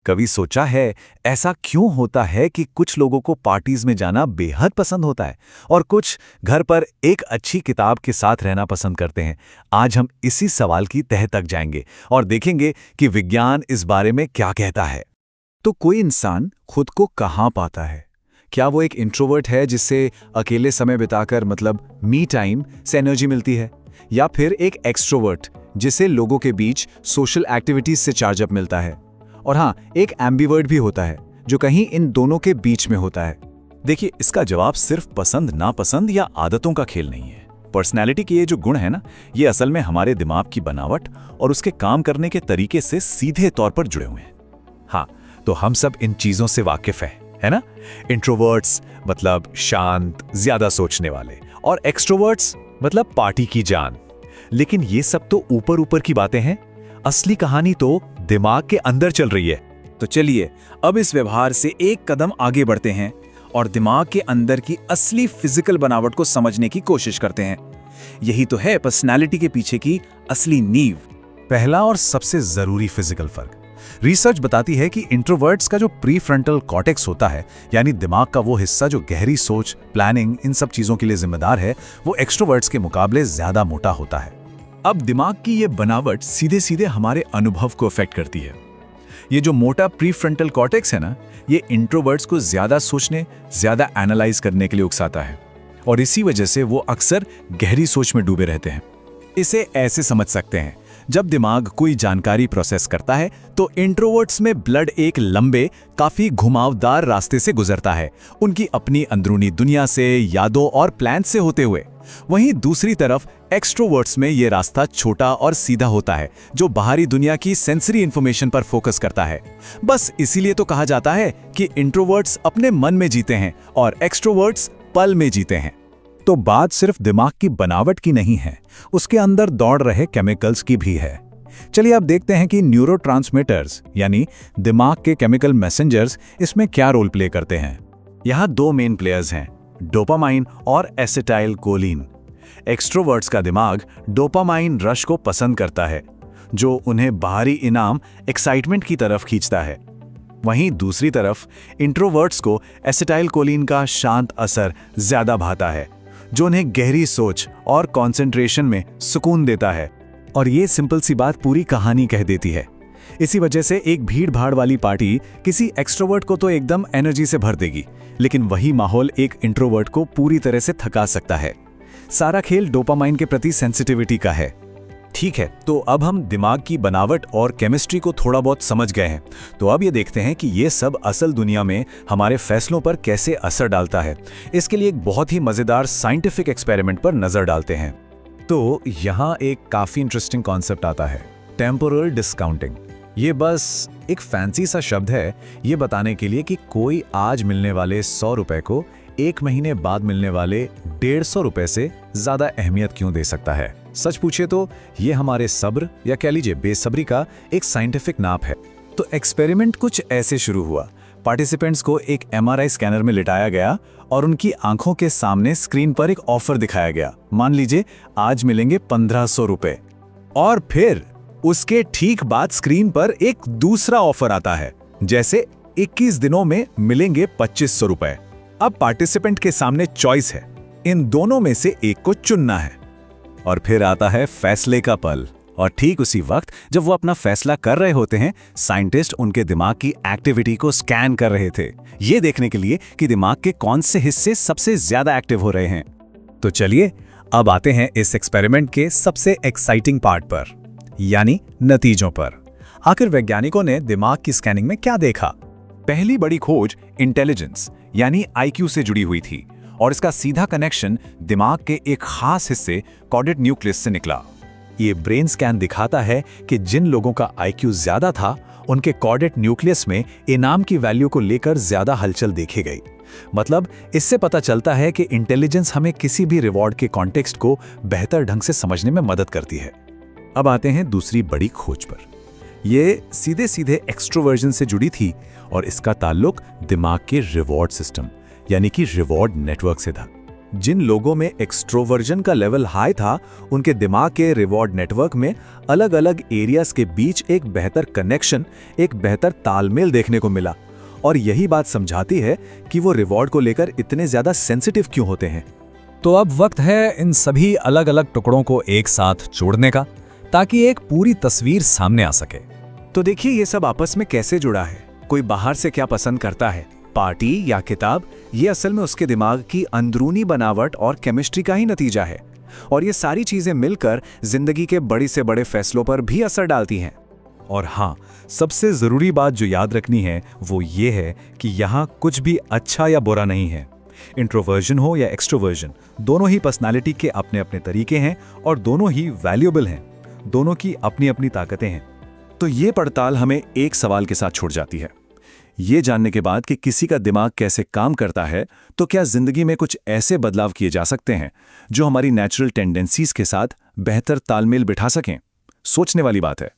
कभी सोचा है ऐसा क्यों होता है कि कुछ लोगों को पार्टीज में जाना बेहद पसंद होता है और कुछ घर पर एक अच्छी किताब के साथ रहना पसंद करते हैं। आज हम इसी सवाल की तह तक जाएंगे और देखेंगे कि विज्ञान इस बारे में क्या कहता है। तो कोई इंसान खुद को कहाँ पाता है? क्या वो एक इंट्रोवर्ट है जिससे अकेले समय बिताकर मतलब मी टाइम से एनर्जी मिलती है, या फिर एक एक्सट्रोवर्ट जिसे लोगों के बीच सोशल एक्टिविटीज से चार्जअप मिलता है? और हाँ, एक एम्बिवर्ट भी होता है जो कहीं इन दोनों के बीच में होता है। देखिए, इसका जवाब सिर्फ पसंद नापसंद या आदतों का खेल नहीं है। पर्सनैलिटी के ये जो गुण है ना, ये असल में हमारे दिमाग की बनावट और उसके काम करने के तरीके से सीधे तौर पर जुड़े हुए हैं। हाँ, तो हम सब इन चीजों से वाकिफ है ना? इंट्रोवर्ट्स मतलब शांत, ज्यादा सोचने वाले, और एक्सट्रोवर्ट्स मतलब पार्टी की जान। लेकिन ये सब तो ऊपर ऊपर की बातें हैं। असली कहानी तो दिमाग के अंदर चल रही है। तो चलिए अब इस व्यवहार से एक कदम आगे बढ़ते हैं और दिमाग के अंदर की असली फिजिकल बनावट को समझने की कोशिश करते हैं। यही तो है पर्सनालिटी के पीछे की असली नींव। पहला और सबसे जरूरी फिजिकल फर्क, रिसर्च बताती है कि इंट्रोवर्ट्स का जो प्रीफ्रंटल कॉर्टेक्स होता है, यानी दिमाग का वो हिस्सा जो गहरी सोच, प्लानिंग, इन सब चीजों के लिए जिम्मेदार है, वो एक्सट्रोवर्ट्स के मुकाबले ज्यादा मोटा होता है। अब दिमाग की ये बनावट सीधे सीधे हमारे अनुभव को अफेक्ट करती है। ये जो मोटा प्रीफ्रंटल कॉर्टेक्स है ना, ये इंट्रोवर्ट्स को ज्यादा सोचने, ज्यादा एनालाइज करने के लिए उकसाता है, और इसी वजह से वो अक्सर गहरी सोच में डूबे रहते हैं। इसे ऐसे समझ सकते हैं, जब दिमाग कोई जानकारी प्रोसेस करता है तो इंट्रोवर्ट्स में ब्लड एक लंबे, काफी घुमावदार रास्ते से गुजरता है, उनकी अपनी अंदरूनी दुनिया से, यादों और प्लान से होते हुए। वहीं दूसरी तरफ एक्सट्रोवर्ट्स में ये रास्ता छोटा और सीधा होता है, जो बाहरी दुनिया की सेंसरी इंफॉर्मेशन पर फोकस करता है। बस इसीलिए तो कहा जाता है कि इंट्रोवर्ट्स अपने मन में जीते हैं और एक्सट्रोवर्ट्स पल में जीते हैं। तो बात सिर्फ दिमाग की बनावट की नहीं है, उसके अंदर दौड़ रहे केमिकल्स की भी है। चलिए अब देखते हैं कि न्यूरोट्रांसमीटर्स यानी दिमाग के केमिकल मैसेंजर्स इसमें क्या रोल प्ले करते हैं। यहाँ दो मेन प्लेयर्स हैं, डोपामाइन और एसिटाइल कोलिन। एक्सट्रोवर्ट्स का दिमाग डोपामाइन रश को पसंद करता है, जो उन्हें बाहरी इनाम, एक्साइटमेंट की तरफ खींचता है। वहीं दूसरी तरफ इंट्रोवर्ट्स को एसिटाइल कोलिन का शांत असर ज्यादा भाता है, जो उन्हें गहरी सोच और कंसंट्रेशन में सुकून देता है। और ये सिंपल सी बात पूरी कहानी कह देती है। इसी वजह से एक भीड़ भाड़ वाली पार्टी किसी एक्सट्रोवर्ट को तो एकदम एनर्जी से भर देगी, लेकिन वही माहौल एक इंट्रोवर्ट को पूरी तरह से थका सकता है। सारा खेल डोपामाइन के प्रति सेंसिटिविटी का है। ठीक है, तो अब हम दिमाग की बनावट और केमिस्ट्री को थोड़ा बहुत समझ गए हैं। तो अब ये देखते हैं कि ये सब असल दुनिया में हमारे फैसलों पर कैसे असर डालता है। इसके लिए एक बहुत ही मजेदार साइंटिफिक एक्सपेरिमेंट पर नजर डालते हैं। तो यहाँ एक काफी इंटरेस्टिंग कॉन्सेप्ट आता है, टेम्पोरल डिस्काउंटिंग। ये बस एक फैंसी सा शब्द है ये बताने के लिए कि कोई आज मिलने वाले 100 रुपए को एक महीने बाद मिलने वाले 150 रुपए से ज्यादा अहमियत क्यों दे सकता है। सच पूछे तो ये हमारे सब्र या कह लीजिए बेसब्री का एक साइंटिफिक नाप है। तो एक्सपेरिमेंट कुछ ऐसे शुरू हुआ। पार्टिसिपेंट्स को एक MRI स्कैनर में लिटाया गया और उनकी आंखों के सामने स्क्रीन पर एक ऑफर दिखाया गया। मान लीजिए आज मिलेंगे 1500 रुपए, और फिर उसके ठीक बाद स्क्रीन पर एक दूसरा ऑफर आता है, जैसे 21 दिनों में मिलेंगे 2500 रुपए। अब पार्टिसिपेंट के सामने चॉइस है, इन दोनों में से एक को चुनना है। और फिर आता है फैसले का पल, और ठीक उसी वक्त जब वो अपना फैसला कर रहे होते हैं, साइंटिस्ट उनके दिमाग की एक्टिविटी को स्कैन कर रहे थे, ये देखने के लिए कि दिमाग के कौन से हिस्से सबसे ज्यादा एक्टिव हो रहे हैं। तो चलिए अब आते हैं इस एक्सपेरिमेंट के सबसे एक्साइटिंग पार्ट पर, यानी नतीजों पर। आखिर वैज्ञानिकों ने दिमाग की स्कैनिंग में क्या देखा? पहली बड़ी खोज इंटेलिजेंस यानी IQ से जुड़ी हुई थी, और इसका सीधा कनेक्शन दिमाग के एक खास हिस्से कॉर्डेट न्यूक्लियस से निकला। ये ब्रेन स्कैन दिखाता है कि जिन लोगों का IQ ज्यादा था, उनके कॉर्डेट न्यूक्लियस में इनाम की वैल्यू को लेकर ज्यादा हलचल देखी गई। मतलब इससे पता चलता है कि इंटेलिजेंस हमें किसी भी रिवॉर्ड के कॉन्टेक्स्ट को बेहतर ढंग से समझने में मदद करती है। अब आते हैं दूसरी बड़ी खोज पर। ये सीधे सीधे एक्सट्रोवर्जन से जुड़ी थी, और इसका ताल्लुक दिमाग के रिवॉर्ड सिस्टम यानी कि रिवॉर्ड नेटवर्क से था। जिन लोगों में एक्सट्रोवर्जन का लेवल हाई था, उनके दिमाग के रिवॉर्ड नेटवर्क में अलग-अलग एरियाज के बीच एक बेहतर कनेक्शन, एक बेहतर तालमेल देखने को मिला। और यही बात समझाती है कि वो रिवॉर्ड को लेकर इतने ज्यादा सेंसिटिव क्यों होते हैं। तो अब वक्त है इन सभी अलग अलग टुकड़ों को एक साथ जोड़ने का, ताकि एक पूरी तस्वीर सामने आ सके। तो देखिए ये सब आपस में कैसे जुड़ा है। कोई बाहर से क्या पसंद करता है, पार्टी या किताब, ये असल में उसके दिमाग की अंदरूनी बनावट और केमिस्ट्री का ही नतीजा है। और ये सारी चीजें मिलकर जिंदगी के बड़े से बड़े फैसलों पर भी असर डालती हैं। और हाँ, सबसे जरूरी बात जो याद रखनी है वो ये है कि यहाँ कुछ भी अच्छा या बुरा नहीं है। इंट्रोवर्जन हो या एक्सट्रोवर्जन, दोनों ही पर्सनालिटी के अपने अपने तरीके हैं और दोनों ही वैल्यूएबल हैं। दोनों की अपनी अपनी ताकतें हैं। तो ये पड़ताल हमें एक सवाल के साथ छोड़ जाती है। ये जानने के बाद कि किसी का दिमाग कैसे काम करता है, तो क्या जिंदगी में कुछ ऐसे बदलाव किए जा सकते हैं जो हमारी नेचुरल टेंडेंसीज के साथ बेहतर तालमेल बिठा सकें? सोचने वाली बात है।